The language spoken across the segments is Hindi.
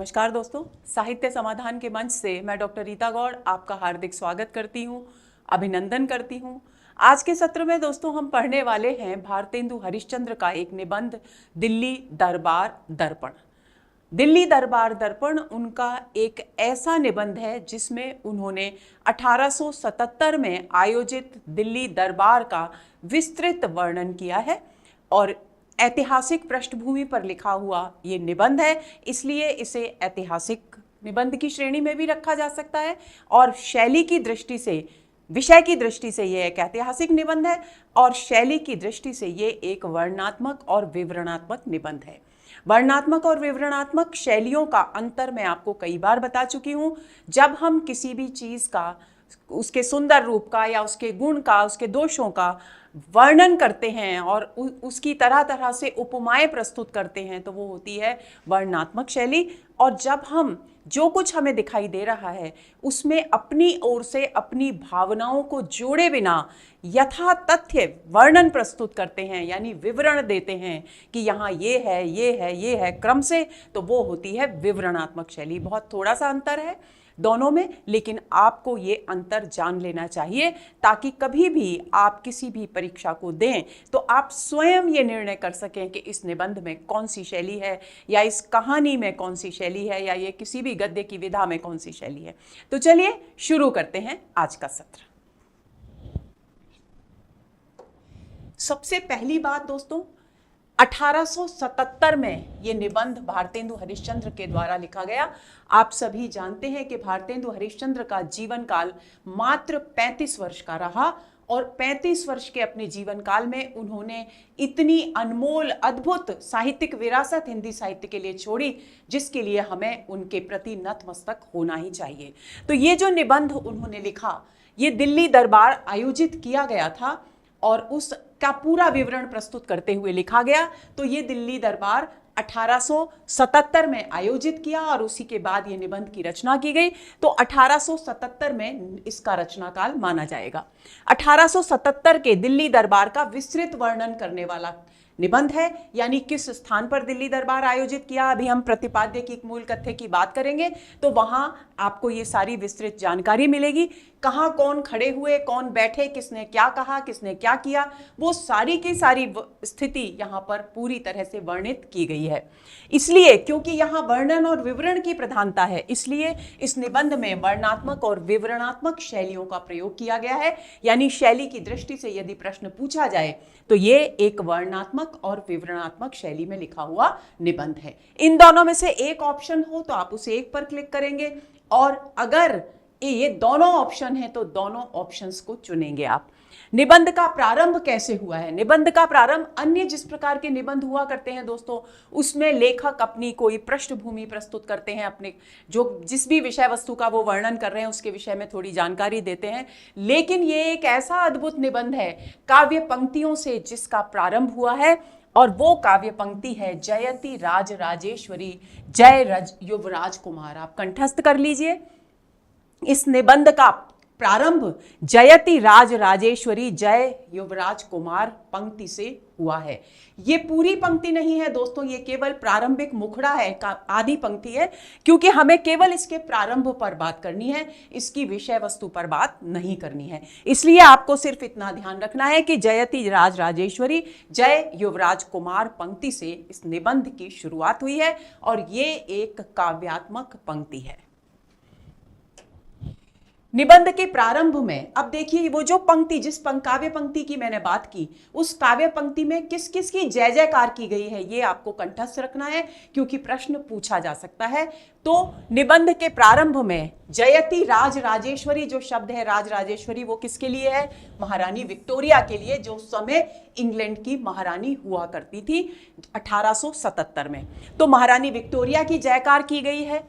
नमस्कार दोस्तों, साहित्य समाधान के मंच से मैं डॉक्टर रीता गौड़ आपका हार्दिक स्वागत करती हूँ, अभिनंदन करती हूँ। आज के सत्र में दोस्तों हम पढ़ने वाले हैं भारतेंदु हरिश्चंद्र का एक निबंध दिल्ली दरबार दर्पण। दिल्ली दरबार दर्पण उनका एक ऐसा निबंध है जिसमें उन्होंने 1877 में आयोजित दिल्ली दरबार का विस्तृत वर्णन किया है और ऐतिहासिक पृष्ठभूमि पर लिखा हुआ ये निबंध है, इसलिए इसे ऐतिहासिक निबंध की श्रेणी में भी रखा जा सकता है और शैली की दृष्टि से, विषय की दृष्टि से ये एक ऐतिहासिक निबंध है और शैली की दृष्टि से ये एक वर्णनात्मक और विवरणात्मक निबंध है। वर्णनात्मक और विवरणात्मक शैलियों का अंतर मैं आपको कई बार बता चुकी हूँ। जब हम किसी भी चीज़ का, उसके सुंदर रूप का या उसके गुण का, उसके दोषों का वर्णन करते हैं और उसकी तरह तरह से उपमाएं प्रस्तुत करते हैं तो वो होती है वर्णनात्मक शैली। और जब हम जो कुछ हमें दिखाई दे रहा है उसमें अपनी ओर से अपनी भावनाओं को जोड़े बिना यथा तथ्य वर्णन प्रस्तुत करते हैं, यानी विवरण देते हैं कि यहाँ ये है, ये है, ये है क्रम से, तो वो होती है विवरणात्मक शैली। बहुत थोड़ा सा अंतर है दोनों में, लेकिन आपको ये अंतर जान लेना चाहिए ताकि कभी भी आप किसी भी परीक्षा को दें तो आप स्वयं ये निर्णय कर सकें कि इस निबंध में कौन सी शैली है या इस कहानी में कौन सी शैली है या ये किसी भी गद्य की विधा में कौन सी शैली है। तो चलिए शुरू करते हैं आज का सत्र। सबसे पहली बात दोस्तों, 1877 में ये निबंध भारतेंदु हरिश्चंद्र के द्वारा लिखा गया। आप सभी जानते हैं कि भारतेंदु हरिश्चंद्र का जीवन काल मात्र 35 वर्ष का रहा और 35 वर्ष के अपने जीवन काल में उन्होंने इतनी अनमोल अद्भुत साहित्यिक विरासत हिंदी साहित्य के लिए छोड़ी जिसके लिए हमें उनके प्रति नतमस्तक होना ही चाहिए। तो ये जो निबंध उन्होंने लिखा, ये दिल्ली दरबार आयोजित किया गया था और उसका पूरा विवरण प्रस्तुत करते हुए लिखा गया। तो ये दिल्ली दरबार 1877 में आयोजित किया और उसी के बाद ये निबंध की रचना की गई। तो 1877 में इसका रचना काल माना जाएगा। 1877 के दिल्ली दरबार का विस्तृत वर्णन करने वाला निबंध है, यानी किस स्थान पर दिल्ली दरबार आयोजित किया। अभी हम प्रतिपाद्य की मूल कथ्य की बात करेंगे तो वहां आपको ये सारी विस्तृत जानकारी मिलेगी। कहाँ कौन खड़े हुए, कौन बैठे, किसने क्या कहा, किसने क्या किया, वो सारी की सारी स्थिति यहाँ पर पूरी तरह से वर्णित की गई है। इसलिए क्योंकि यहाँ वर्णन और विवरण की प्रधानता है, इसलिए इस निबंध में वर्णनात्मक और विवरणात्मक शैलियों का प्रयोग किया गया है। यानी शैली की दृष्टि से यदि प्रश्न पूछा जाए तो ये एक वर्णनात्मक और विवरणात्मक शैली में लिखा हुआ निबंध है। इन दोनों में से एक ऑप्शन हो तो आप उसे एक पर क्लिक करेंगे और अगर ये दोनों ऑप्शन है तो दोनों ऑप्शंस को चुनेंगे आप। निबंध का प्रारंभ कैसे हुआ है? निबंध का प्रारंभ अन्य जिस प्रकार के निबंध हुआ करते हैं दोस्तों, उसमें लेखक अपनी कोई पृष्ठभूमि प्रस्तुत करते हैं, अपने जो जिस भी विषय वस्तु का वो वर्णन कर रहे हैं उसके विषय में थोड़ी जानकारी देते हैं। लेकिन ये एक ऐसा अद्भुत निबंध है काव्य पंक्तियों से जिसका प्रारंभ हुआ है और वो काव्य पंक्ति है जयति राज राजेश्वरी जय रज युवराज कुमार। आप कंठस्थ कर लीजिए। इस निबंध का प्रारंभ जयति राज राजेश्वरी जय युवराज कुमार पंक्ति से हुआ है। ये पूरी पंक्ति नहीं है दोस्तों, ये केवल प्रारंभिक मुखड़ा है, आधी पंक्ति है, क्योंकि हमें केवल इसके प्रारंभ पर बात करनी है, इसकी विषय वस्तु पर बात नहीं करनी है। इसलिए आपको सिर्फ इतना ध्यान रखना है कि जयति राज राजेश्वरी जय युवराज कुमार पंक्ति से इस निबंध की शुरुआत हुई है और ये एक काव्यात्मक पंक्ति है। निबंध के प्रारंभ में अब देखिए वो जो पंक्ति, जिस काव्य पंक्ति की मैंने बात की, उस काव्य पंक्ति में किस किस की जय जयकार की गई है ये आपको कंठस्थ रखना है क्योंकि प्रश्न पूछा जा सकता है। तो निबंध के प्रारंभ में जयति राज राजेश्वरी जो शब्द है राज राजेश्वरी, वो किसके लिए है? महारानी विक्टोरिया के लिए, जो समय इंग्लैंड की महारानी हुआ करती थी 1877 में। तो महारानी विक्टोरिया की जयकार की गई है।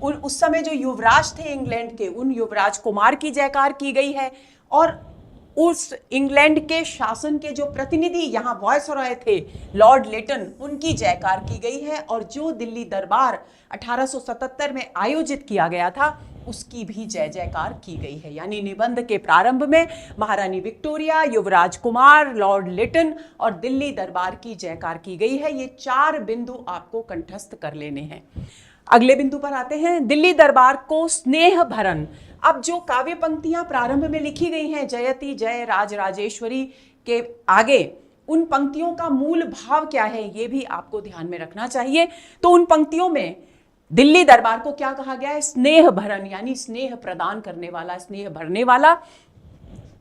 उस समय जो युवराज थे इंग्लैंड के, उन युवराज कुमार की जयकार की गई है और उस इंग्लैंड के शासन के जो प्रतिनिधि यहाँ वॉयसरॉय थे लॉर्ड लेटन, उनकी जयकार की गई है और जो दिल्ली दरबार 1877 में आयोजित किया गया था उसकी भी जय जयकार की गई है। यानी निबंध के प्रारंभ में महारानी विक्टोरिया, युवराज कुमार, लॉर्ड लिटन और दिल्ली दरबार की जयकार की गई है। ये चार बिंदु आपको कंठस्थ कर लेने हैं। अगले बिंदु पर आते हैं, दिल्ली दरबार को स्नेह भरन। अब जो काव्य पंक्तियां प्रारंभ में लिखी गई हैं जयति जय राज राजेश्वरी के आगे, उन पंक्तियों का मूल भाव क्या है ये भी आपको ध्यान में रखना चाहिए। तो उन पंक्तियों में दिल्ली दरबार को क्या कहा गया है? स्नेह भरन, यानी स्नेह प्रदान करने वाला, स्नेह भरने वाला,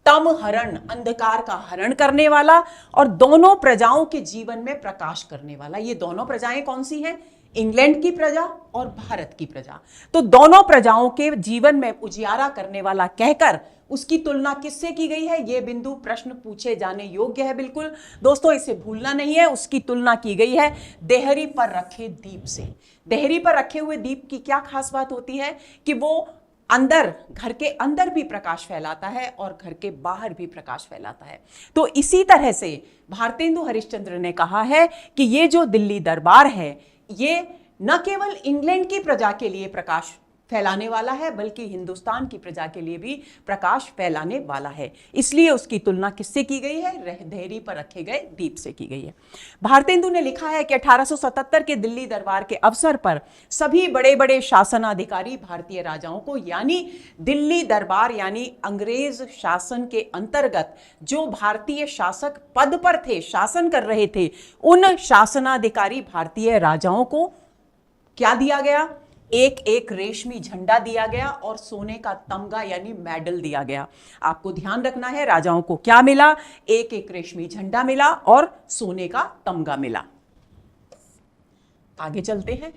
तम हरण, अंधकार का हरण करने वाला, और दोनों प्रजाओं के जीवन में प्रकाश करने वाला। ये दोनों प्रजाएं कौन सी हैं? इंग्लैंड की प्रजा और भारत की प्रजा। तो दोनों प्रजाओं के जीवन में उजियारा करने वाला कहकर उसकी तुलना किससे की गई है? ये बिंदु प्रश्न पूछे जाने योग्य है, बिल्कुल दोस्तों, इसे भूलना नहीं है। उसकी तुलना की गई है देहरी पर रखे दीप से। देहरी पर रखे हुए दीप की क्या खास बात होती है कि वो अंदर, घर के अंदर भी प्रकाश फैलाता है और घर के बाहर भी प्रकाश फैलाता है। तो इसी तरह से भारतेंदु हरिश्चंद्र ने कहा है कि ये जो दिल्ली दरबार है ये न केवल इंग्लैंड की प्रजा के लिए प्रकाश फैलाने वाला है बल्कि हिंदुस्तान की प्रजा के लिए भी प्रकाश फैलाने वाला है। इसलिए उसकी तुलना किससे की गई है? देहरी पर रखे गए दीप से की गई है। भारतेंदु ने लिखा है कि 1877 के दिल्ली दरबार के अवसर पर सभी बड़े बड़े शासनाधिकारी भारतीय राजाओं को, यानी दिल्ली दरबार यानी अंग्रेज शासन के अंतर्गत जो भारतीय शासक पद पर थे, शासन कर रहे थे, उन शासनाधिकारी भारतीय राजाओं को क्या दिया गया? एक एक रेशमी झंडा दिया गया और सोने का तमगा यानी मेडल दिया गया। आपको ध्यान रखना है, राजाओं को क्या मिला? एक एक रेशमी झंडा मिला और सोने का तमगा मिला। आगे चलते हैं।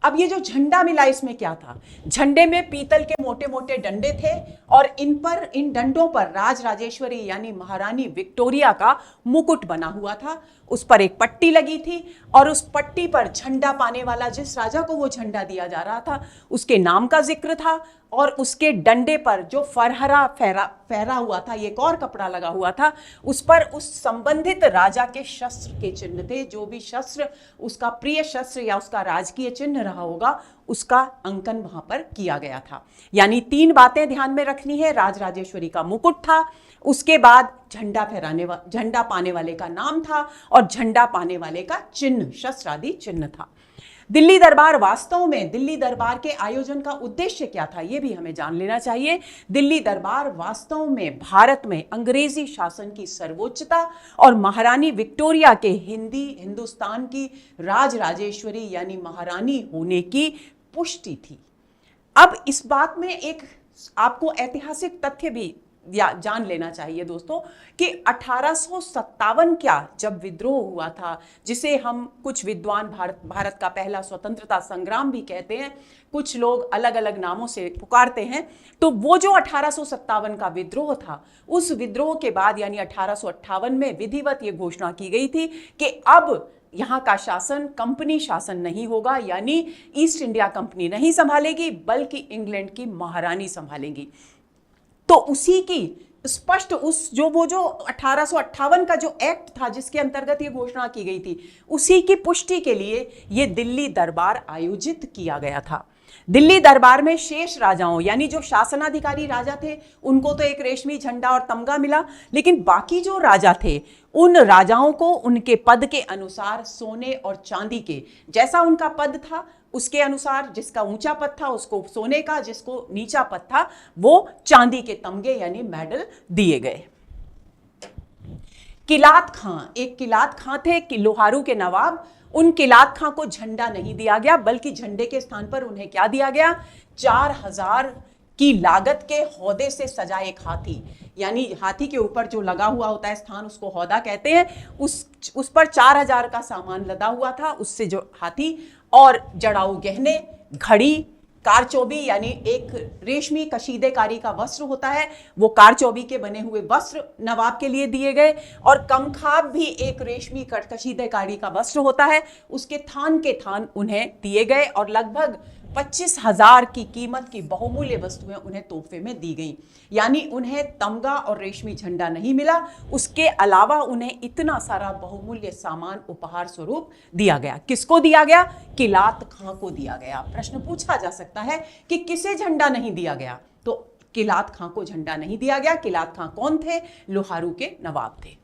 अब ये जो झंडा मिला इसमें क्या था? झंडे में पीतल के मोटे मोटे डंडे थे और इन डंडों पर राज राजेश्वरी यानी महारानी विक्टोरिया का मुकुट बना हुआ था। उस पर एक पट्टी लगी थी और उस पट्टी पर झंडा पाने वाला, जिस राजा को वो झंडा दिया जा रहा था, उसके नाम का जिक्र था और उसके डंडे पर जो फरहरा फहरा हुआ था, एक और कपड़ा लगा हुआ था, उस पर उस संबंधित राजा के शस्त्र के चिन्ह थे। जो भी शस्त्र उसका प्रिय शस्त्र या उसका राजकीय चिन्ह रहा होगा उसका अंकन वहां पर किया गया था। यानी 3 बातें ध्यान में रखनी है। राज राजेश्वरी का मुकुट था, उसके बाद झंडा पाने वाले का नाम था और झंडा पाने वाले का चिन्ह, शस्त्र आदि चिन्ह था। दिल्ली दरबार वास्तव में, दिल्ली दरबार के आयोजन का उद्देश्य क्या था ये भी हमें जान लेना चाहिए। दिल्ली दरबार वास्तव में भारत में अंग्रेजी शासन की सर्वोच्चता और महारानी विक्टोरिया के हिंदुस्तान की राज राजेश्वरी यानी महारानी होने की पुष्टि थी। अब इस बात में एक आपको ऐतिहासिक तथ्य भी जान लेना चाहिए दोस्तों कि 1857 क्या जब विद्रोह हुआ था, जिसे हम कुछ विद्वान भारत का पहला स्वतंत्रता संग्राम भी कहते हैं, कुछ लोग अलग अलग नामों से पुकारते हैं, तो वो जो 1857 का विद्रोह था, उस विद्रोह के बाद यानी 1858 में विधिवत ये घोषणा की गई थी कि अब यहाँ का शासन कंपनी शासन नहीं होगा, यानी ईस्ट इंडिया कंपनी नहीं संभालेगी बल्कि इंग्लैंड की महारानी संभालेंगी। तो उसी की स्पष्ट वो जो 1858 का जो एक्ट था जिसके अंतर्गत ये घोषणा की गई थी, उसी की पुष्टि के लिए ये दिल्ली दरबार आयोजित किया गया था। दिल्ली दरबार में शेष राजाओं यानी जो शासनाधिकारी राजा थे उनको तो एक रेशमी झंडा और तमगा मिला, लेकिन बाकी जो राजा थे उन राजाओं को उनके पद के अनुसार सोने और चांदी के, जैसा उनका पद था उसके अनुसार, जिसका ऊंचा पद था उसको सोने का, जिसको नीचा पद था वो चांदी के तमगे यानी मेडल दिए गए। किलात खां, एक किलात खां थे कि लोहारू के नवाब, उन किलात खां को झंडा नहीं दिया गया बल्कि झंडे के स्थान पर उन्हें क्या दिया गया? 4000 की लागत के हौदे से सजा एक हाथी, यानी हाथी के ऊपर जो लगा हुआ होता है स्थान उसको हौदा कहते हैं, उस पर 4000 का सामान लदा हुआ था, उससे जो हाथी, और जड़ाऊ गहने, घड़ी, कारचौबी यानी एक रेशमी कशीदेकारी का वस्त्र होता है, वो कारचौबी के बने हुए वस्त्र नवाब के लिए दिए गए, और कमखाब भी एक रेशमी कशीदेकारी का वस्त्र होता है, उसके थान के थान उन्हें दिए गए, और लगभग 25,000 की कीमत की बहुमूल्य वस्तुएं उन्हें तोहफे में दी गई। यानी उन्हें तमगा और रेशमी झंडा नहीं मिला, उसके अलावा उन्हें इतना सारा बहुमूल्य सामान उपहार स्वरूप दिया गया। किसको दिया गया? किलात खां को दिया गया। प्रश्न पूछा जा सकता है कि किसे झंडा नहीं दिया गया, तो किलात खां को झंडा नहीं दिया गया। किलात खां कौन थे? लोहारू के नवाब थे।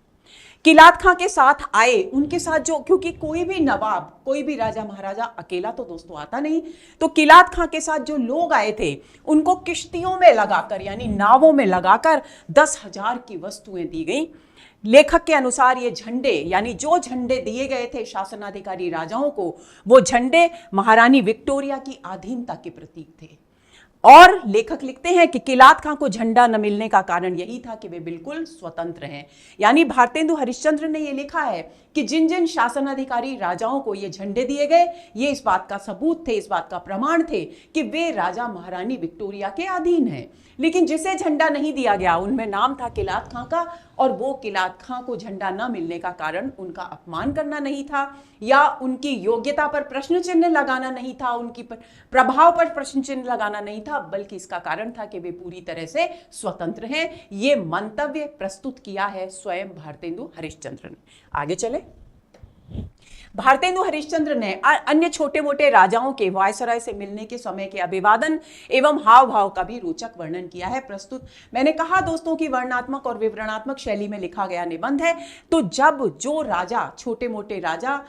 किलात खां के साथ आए, उनके साथ जो, क्योंकि कोई भी नवाब, कोई भी राजा महाराजा अकेला तो दोस्तों आता नहीं, तो किलात खां के साथ जो लोग आए थे उनको किश्तियों में लगाकर, यानी नावों में लगाकर 10,000 की वस्तुएं दी गई। लेखक के अनुसार ये झंडे, यानी जो झंडे दिए गए थे शासनाधिकारी राजाओं को, वो झंडे महारानी विक्टोरिया की आधीनता के प्रतीक थे। और लेखक लिखते हैं कि किलात खां को झंडा न मिलने का कारण यही था कि वे बिल्कुल स्वतंत्र हैं। यानी भारतेंदु हरिश्चंद्र ने यह लिखा है कि जिन जिन शासनाधिकारी राजाओं को ये झंडे दिए गए, ये इस बात का सबूत थे, इस बात का प्रमाण थे कि वे राजा महारानी विक्टोरिया के अधीन हैं। लेकिन जिसे झंडा नहीं दिया गया, उनमें नाम था किलात खां का, और वो किलात खां को झंडा न मिलने का कारण उनका अपमान करना नहीं था, या उनकी योग्यता पर प्रश्न चिन्ह लगाना नहीं था, उनकी प्रभाव पर प्रश्न चिन्ह लगाना नहीं था, बल्कि इसका कारण था कि वे पूरी तरह से स्वतंत्र हैं। ये मंतव्य प्रस्तुत किया है स्वयं भारतेंदु हरिश्चंद्र ने। आगे चले। भारतेंदु हरिश्चंद्र ने अन्य छोटे मोटे राजाओं के वायसराय से मिलने के समय के अभिवादन एवं हाव भाव का भी रोचक वर्णन किया है। प्रस्तुत, मैंने कहा दोस्तों कि वर्णनात्मक और विवरणात्मक शैली में लिखा गया निबंध है, तो जब जो राजा, छोटे मोटे राजा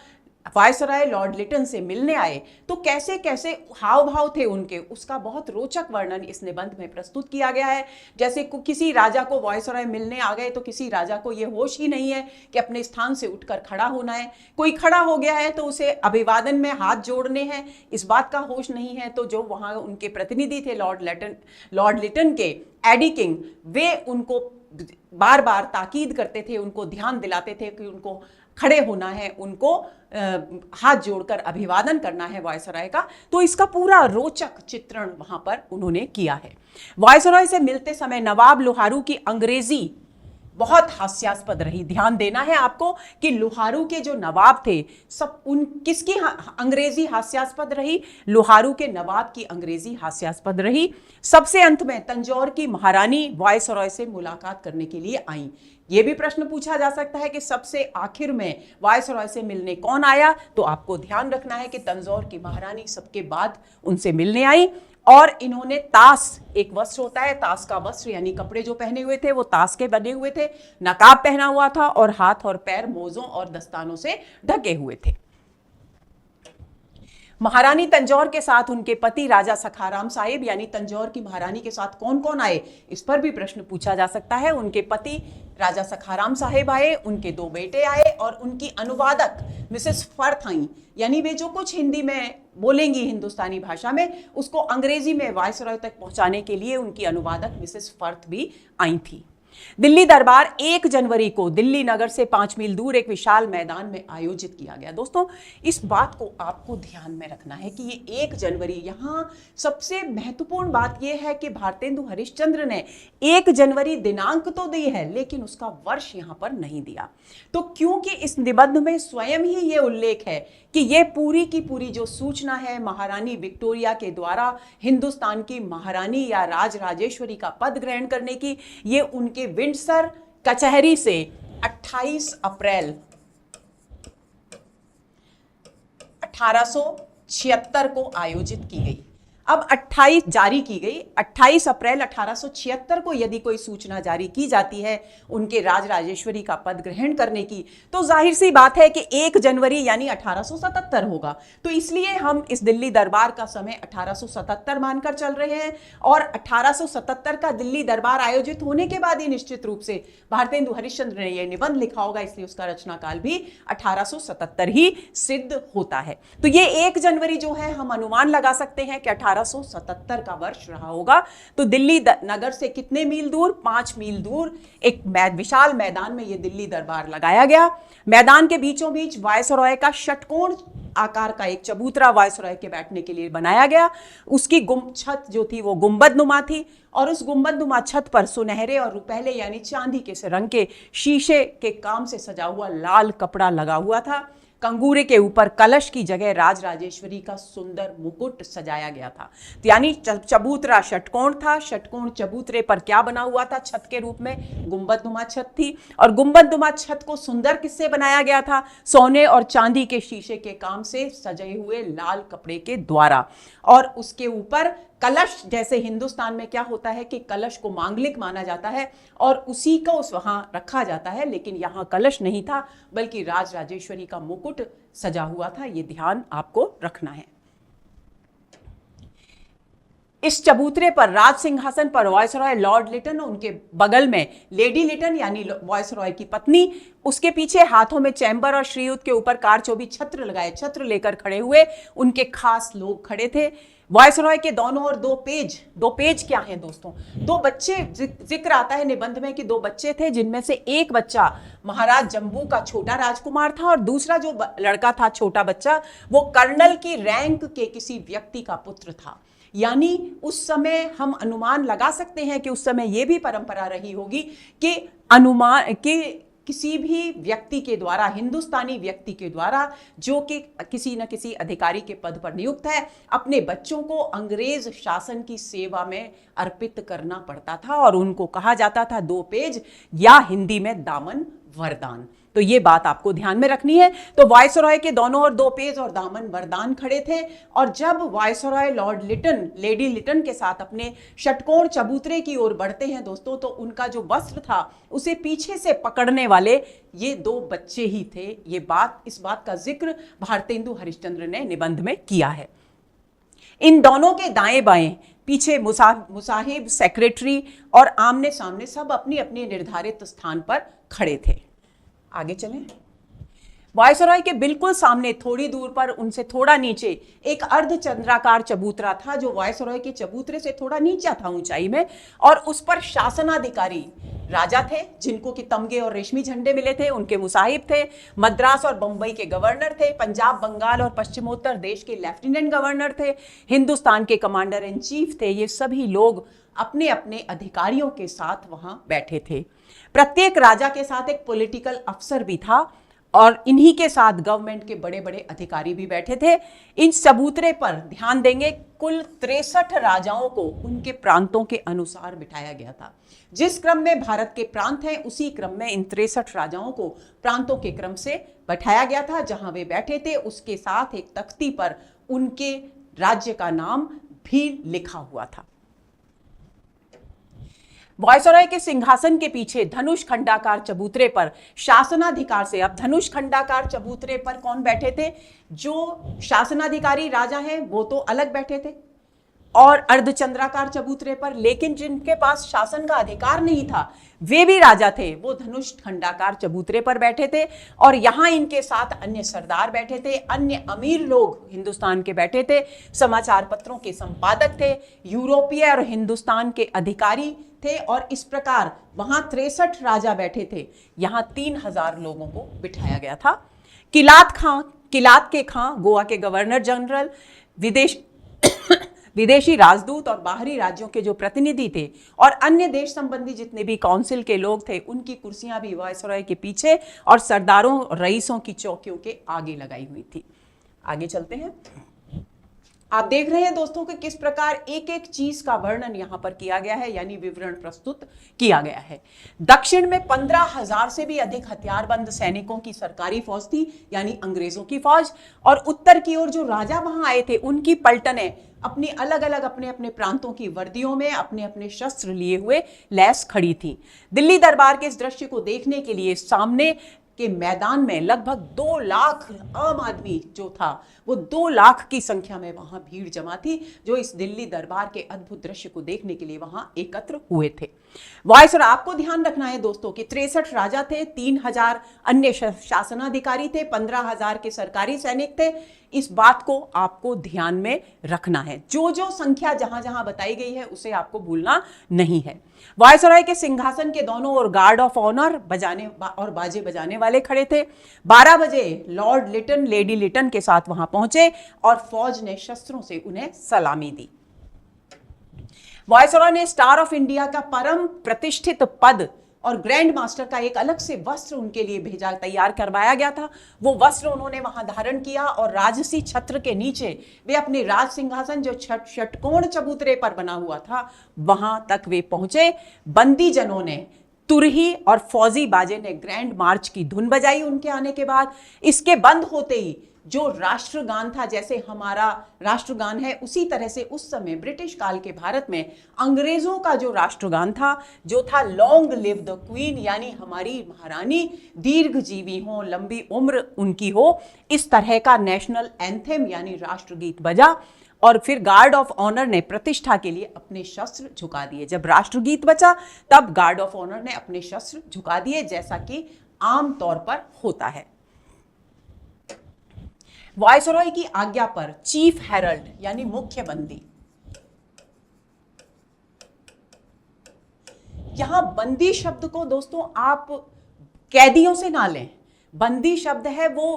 वायसराय लॉर्ड लिटन से मिलने आए तो कैसे कैसे हाव भाव थे उनके, उसका बहुत रोचक वर्णन इस निबंध में प्रस्तुत किया गया है। जैसे किसी राजा को वायसराय मिलने आ गए तो किसी राजा को यह होश ही नहीं है कि अपने स्थान से उठकर खड़ा होना है, कोई खड़ा हो गया है तो उसे अभिवादन में हाथ जोड़ने हैं, इस बात का होश नहीं है। तो जो वहां उनके प्रतिनिधि थे लॉर्ड लिटन के एडी किंग, वे उनको बार बार ताकीद करते थे, उनको ध्यान दिलाते थे कि उनको खड़े होना है, उनको हाथ जोड़कर अभिवादन करना है वायसराय का। तो इसका पूरा रोचक चित्रण वहां पर उन्होंने किया है। वायसराय से मिलते समय नवाब लोहारू की अंग्रेजी बहुत हास्यास्पद रही। ध्यान देना है आपको कि लोहारू के जो नवाब थे, सब किसकी अंग्रेजी हास्यास्पद रही? लोहारू के नवाब की अंग्रेजी हास्यास्पद रही। सबसे अंत में तंजौर की महारानी वायसराय से मुलाकात करने के लिए आई। यह भी प्रश्न पूछा जा सकता है कि सबसे आखिर में वायसराय से मिलने कौन आया? तो आपको ध्यान रखना है कि तंजौर की महारानी सबके बाद उनसे मिलने आई, और इन्होंने तास, एक वस्त्र होता है तास का वस्त्र, यानी कपड़े जो पहने हुए थे वो तास के बने हुए थे, नकाब पहना हुआ था, और हाथ और पैर मोजों और दस्तानों से ढके हुए थे। महारानी तंजौर के साथ उनके पति राजा सखाराम साहिब, यानी तंजौर की महारानी के साथ कौन कौन आए, इस पर भी प्रश्न पूछा जा सकता है। उनके पति राजा सखाराम साहिब आए, उनके 2 बेटे आए, और उनकी अनुवादक मिसेस फर्थ आई, यानी वे जो कुछ हिंदी में बोलेंगी हिंदुस्तानी भाषा में, उसको अंग्रेजी में वायसराय तक पहुंचाने के लिए उनकी अनुवादक मिसेस फर्थ भी आई थी। दिल्ली दरबार 1 जनवरी को दिल्ली नगर से 5 मील दूर एक विशाल मैदान में आयोजित किया गया। दोस्तों, इस बात को आपको ध्यान में रखना है कि ये 1 जनवरी, यहां सबसे महत्वपूर्ण बात यह है कि भारतेंदु हरिश्चंद्र ने 1 जनवरी दिनांक तो दी है, लेकिन उसका वर्ष यहां पर नहीं दिया। तो क्योंकि इस निबंध में स्वयं ही ये उल्लेख है कि ये पूरी की पूरी जो सूचना है महारानी विक्टोरिया के द्वारा हिंदुस्तान की महारानी या राजराजेश्वरी का पद ग्रहण करने की, ये उनके विंडसर कचहरी से 28 अप्रैल 1876 को आयोजित की गई। अब 28 जारी की गई, 28 अप्रैल 1876 को यदि कोई सूचना जारी की जाती है उनके राजराजेश्वरी का पद ग्रहण करने की, तो जाहिर सी बात है कि 1 जनवरी यानी 1877 होगा। तो इसलिए हम इस दिल्ली दरबार का समय 1877 मानकर चल रहे हैं, और 1877 का दिल्ली दरबार आयोजित होने के बाद ही निश्चित रूप से भारतेंदु हरिश्चंद्र ने यह निबंध लिखा होगा, इसलिए उसका रचना काल भी 1877 ही सिद्ध होता है। तो ये 1 जनवरी जो है हम अनुमान लगा सकते हैं कि 1877 का वर्ष रहा होगा। तो दिल्ली नगर से कितने मील दूर? 5 मील दूर एक विशाल मैदान में यह दिल्ली दरबार लगाया गया। मैदान के बीचों बीच वायसराय का षटकोण आकार का एक चबूतरा वायसराय के बैठने के लिए बनाया गया। उसकी छत जो थी वो गुंबदनुमा थी, और उस गुंबदनुमा छत पर सुनहरे और रुपहले यानी चांदी के रंग के शीशे के काम से सजा हुआ लाल कपड़ा लगा हुआ था। कंगूरे के ऊपर कलश की जगह राजराजेश्वरी का सुंदर मुकुट सजाया गया था। तो यानी चबूतरा षटकोण था, षटकोण चबूतरे पर क्या बना हुआ था? छत के रूप में गुंबदनुमा छत थी, और गुंबदनुमा छत को सुंदर किससे बनाया गया था? सोने और चांदी के शीशे के काम से सजे हुए लाल कपड़े के द्वारा। और उसके ऊपर कलश, जैसे हिंदुस्तान में क्या होता है कि कलश को मांगलिक माना जाता है और उसी को वहां रखा जाता है, लेकिन यहां कलश नहीं था बल्कि राजराजेश्वरी का मुकुट सजा हुआ था। यह ध्यान आपको रखना है। इस चबूतरे पर राज सिंहासन पर वायसरॉय लॉर्ड लिटन, उनके बगल में लेडी लिटन यानी वायसरॉय की पत्नी, उसके पीछे हाथों में चैम्बर और श्रीयुत के ऊपर कारचोबी छत्र लगाए, छत्र लेकर खड़े हुए उनके खास लोग खड़े थे। वायसरॉय के दोनों ओर दो पेज क्या हैं दोस्तों? दो बच्चे, जिक्र आता है निबंध में कि दो बच्चे थे, जिनमें से एक बच्चा महाराज जम्बू का छोटा राजकुमार था और दूसरा जो लड़का था छोटा बच्चा, वो कर्नल की रैंक के किसी व्यक्ति का पुत्र था। यानी उस समय हम अनुमान लगा सकते हैं कि उस समय यह भी परंपरा रही होगी कि अनुमान कि किसी भी व्यक्ति के द्वारा, हिंदुस्तानी व्यक्ति के द्वारा जो कि किसी न किसी अधिकारी के पद पर नियुक्त है, अपने बच्चों को अंग्रेज शासन की सेवा में अर्पित करना पड़ता था और उनको कहा जाता था दो पेज या हिंदी में दामन वरदान। तो ये बात आपको ध्यान में रखनी है। तो वायसरॉय के दोनों ओर दो पेज और दामन वरदान खड़े थे, और जब viceroy Lord Lytton Lady Lytton के साथ अपने षटकोण चबूतरे की ओर बढ़ते हैं दोस्तों, तो उनका जो वस्त्र था उसे पीछे से पकड़ने वाले ये दो बच्चे ही थे। इस बात का जिक्र भारतेंदु हरिश्चंद्र ने निबंध में किया है। इन दोनों के दाएं बाएं पीछे मुसाहिब, सेक्रेटरी और आमने सामने सब अपनी अपनी निर्धारित स्थान पर खड़े थे। आगे चलें। वायसरॉय के बिल्कुल सामने थोड़ी दूर पर, उनसे थोड़ा नीचे, एक अर्धचंद्राकार चबूतरा था जो वायसरॉय के चबूतरे से थोड़ा नीचा था ऊंचाई में, और उस पर शासनाधिकारी राजा थे जिनको कि तमगे और रेशमी झंडे मिले थे, उनके मुसाहिब थे, मद्रास और बंबई के गवर्नर थे, पंजाब, बंगाल और पश्चिमोत्तर देश के लेफ्टिनेंट गवर्नर थे, हिंदुस्तान के कमांडर इन चीफ थे। ये सभी लोग अपने अपने अधिकारियों के साथ वहां बैठे थे। प्रत्येक राजा के साथ एक पॉलिटिकल अफसर भी था और इन्हीं के साथ गवर्नमेंट के बड़े बड़े अधिकारी भी बैठे थे। इन चबूतरे पर ध्यान देंगे, कुल 63 राजाओं को उनके प्रांतों के अनुसार बिठाया गया था। जिस क्रम में भारत के प्रांत हैं उसी क्रम में इन 63 राजाओं को प्रांतों के क्रम से बैठाया गया था। जहां वे बैठे थे उसके साथ एक तख्ती पर उनके राज्य का नाम भी लिखा हुआ था। वायसरॉय के सिंहासन के पीछे धनुष खंडाकार चबूतरे पर शासनाधिकार से, अब धनुष खंडाकार चबूतरे पर कौन बैठे थे? जो शासनाधिकारी राजा हैं वो तो अलग बैठे थे और अर्धचंद्राकार चबूतरे पर, लेकिन जिनके पास शासन का अधिकार नहीं था वे भी राजा थे, वो धनुष खंडाकार चबूतरे पर बैठे थे। और यहां इनके साथ अन्य सरदार बैठे थे, अन्य अमीर लोग हिंदुस्तान के बैठे थे, समाचार पत्रों के संपादक थे, यूरोपीय और हिंदुस्तान के अधिकारी थे, और इस प्रकार वहां 63 राजा बैठे थे। यहां 3000 लोगों को बिठाया गया था। किलात के खां गोवा के गवर्नर जनरल, विदेशी राजदूत और बाहरी राज्यों के जो प्रतिनिधि थे और अन्य देश संबंधी जितने भी काउंसिल के लोग थे, उनकी कुर्सियां भी वायसरॉय के पीछे और सरदारों रईसों की चौकियों के आगे लगाई हुई थी। आगे चलते हैं। आप देख रहे हैं दोस्तों कि किस प्रकार एक एक चीज का वर्णन यहां पर किया गया है, यानी विवरण प्रस्तुत किया गया है। दक्षिण में 15,000 से भी अधिक हथियारबंद सैनिकों की सरकारी फौज थी, यानी अंग्रेजों की फौज, और उत्तर की ओर जो राजा वहां आए थे उनकी पलटनें अपनी अलग अलग अपने अपने प्रांतों की वर्दियों में अपने अपने शस्त्र लिए हुए लैस खड़ी थी। दिल्ली दरबार के इस दृश्य को देखने के लिए सामने के मैदान में लगभग 2 लाख आम आदमी जो था वो 2 लाख की संख्या में वहां भीड़ जमा थी, जो इस दिल्ली दरबार के अद्भुत दृश्य को देखने के लिए वहां एकत्र हुए थे। वायसरॉय, आपको ध्यान रखना है दोस्तों कि 63 राजा थे, 3000 अन्य शासनाधिकारी थे, 15,000 के सरकारी सैनिक थे। इस बात को आपको ध्यान में रखना है। जो जो संख्या जहां जहां बताई गई है उसे आपको भूलना नहीं है। वायसरॉय के सिंहासन के दोनों ओर गार्ड ऑफ ऑनर बजाने और बाजे बजाने वाले खड़े थे। 12 बजे लॉर्ड लिटन लेडी लिटन के साथ वहां पहुंचे और फौज ने शस्त्रों से उन्हें सलामी दी। वायसरॉय ने स्टार ऑफ इंडिया का परम प्रतिष्ठित पद और ग्रैंड मास्टर का एक अलग से वस्त्र उनके लिए भेजा तैयार करवाया गया था। वो वस्त्र उन्होंने वहां धारण किया और राजसी छत्र के नीचे वे अपने राज सिंहासन जो षटकोण चबूतरे पर बना हुआ था वहां तक वे पहुंचे। बंदी जनों ने तुरही और फौजी बाजे ने ग्रैंड मार्च की धुन बजाई उनके आने के बाद। इसके बंद होते ही जो राष्ट्रगान था, जैसे हमारा राष्ट्रगान है उसी तरह से उस समय ब्रिटिश काल के भारत में अंग्रेजों का जो राष्ट्रगान था जो था लॉन्ग लिव द क्वीन, यानी हमारी महारानी दीर्घजीवी हो, लंबी उम्र उनकी हो, इस तरह का नेशनल एंथेम यानी राष्ट्रगीत बजा। और फिर गार्ड ऑफ ऑनर ने प्रतिष्ठा के लिए अपने शस्त्र झुका दिए। जब राष्ट्रगीत बचा तब गार्ड ऑफ ऑनर ने अपने शस्त्र झुका दिए, जैसा कि आम तौर पर होता है। वायसरॉय की आज्ञा पर चीफ हेरल्ड यानी मुख्य बंदी, यहां बंदी शब्द को दोस्तों आप कैदियों से ना लें। बंदी शब्द है वो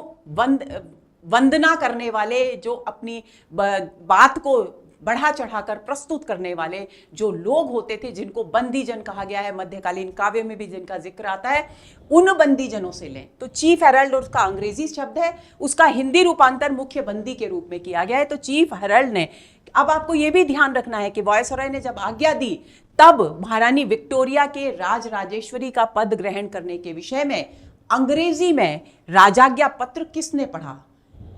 वंदना करने वाले, जो अपनी बात को बढ़ा चढ़ाकर प्रस्तुत करने वाले जो लोग होते थे, जिनको बंदी जन कहा गया है, मध्यकालीन काव्य में भी जिनका जिक्र आता है, उन बंदी जनों से लें। तो चीफ हेरल्ड उसका अंग्रेजी शब्द है, उसका हिंदी रूपांतर मुख्य बंदी के रूप में किया गया है। तो चीफ हेरल्ड ने, अब आपको यह भी ध्यान रखना है कि वायसरॉय ने जब आज्ञा दी तब महारानी विक्टोरिया के राज राजेश्वरी का पद ग्रहण करने के विषय में अंग्रेजी में राजाज्ञा पत्र किसने पढ़ा?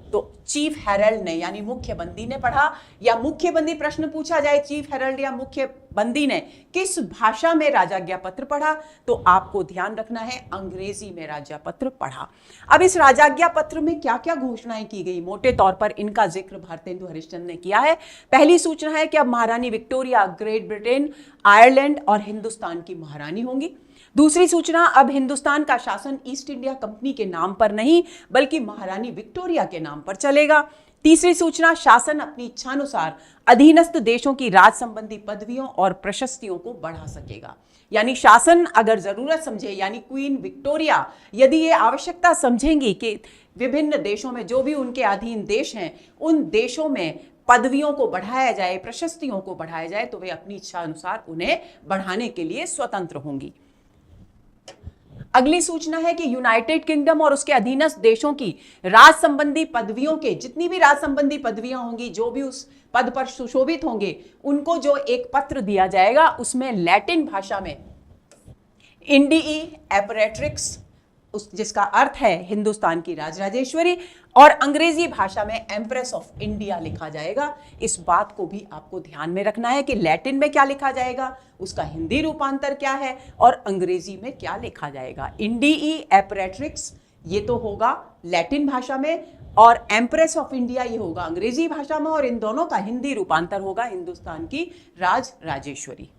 तो चीफ हेरल्ड ने, यानी मुख्य बंदी ने पढ़ा। या मुख्य बंदी प्रश्न पूछा जाए, चीफ हेरल्ड या मुख्य बंदी ने किस भाषा में राजाज्ञा पत्र पढ़ा? तो आपको ध्यान रखना है अंग्रेजी में राजा पत्र पढ़ा। अब इस राजाज्ञा पत्र में क्या क्या घोषणाएं की गई, मोटे तौर पर इनका जिक्र भारतेंदु हरिश्चंद्र ने किया है। पहली सूचना है कि अब महारानी विक्टोरिया ग्रेट ब्रिटेन, आयरलैंड और हिंदुस्तान की महारानी होंगी। दूसरी सूचना, अब हिंदुस्तान का शासन ईस्ट इंडिया कंपनी के नाम पर नहीं बल्कि महारानी विक्टोरिया के नाम पर चलेगा। तीसरी सूचना, शासन अपनी इच्छानुसार अधीनस्थ देशों की राज संबंधी पदवियों और प्रशस्तियों को बढ़ा सकेगा। यानी शासन अगर जरूरत समझे, यानी क्वीन विक्टोरिया यदि ये आवश्यकता समझेंगी कि विभिन्न देशों में जो भी उनके अधीन देश हैं उन देशों में पदवियों को बढ़ाया जाए, प्रशस्तियों को बढ़ाया जाए, तो वे अपनी इच्छा अनुसार उन्हें बढ़ाने के लिए स्वतंत्र होंगी। अगली सूचना है कि यूनाइटेड किंगडम और उसके अधीनस्थ देशों की राज संबंधी पदवियों के, जितनी भी राज संबंधी पदवियां होंगी, जो भी उस पद पर सुशोभित होंगे, उनको जो एक पत्र दिया जाएगा उसमें लैटिन भाषा में इंडीई एपरेट्रिक्स, जिसका अर्थ है हिंदुस्तान की राजराजेश्वरी, और अंग्रेजी भाषा में एम्प्रेस ऑफ इंडिया लिखा जाएगा। इस बात को भी आपको ध्यान में रखना है कि लैटिन में क्या लिखा जाएगा, उसका हिंदी रूपांतर क्या है, और अंग्रेजी में क्या लिखा जाएगा। इंडीई एपरेट्रिक्स ये तो होगा लैटिन भाषा में, और एम्प्रेस ऑफ इंडिया ये होगा अंग्रेजी भाषा में, और इन दोनों का हिंदी रूपांतर होगा हिंदुस्तान की राजराजेश्वरी।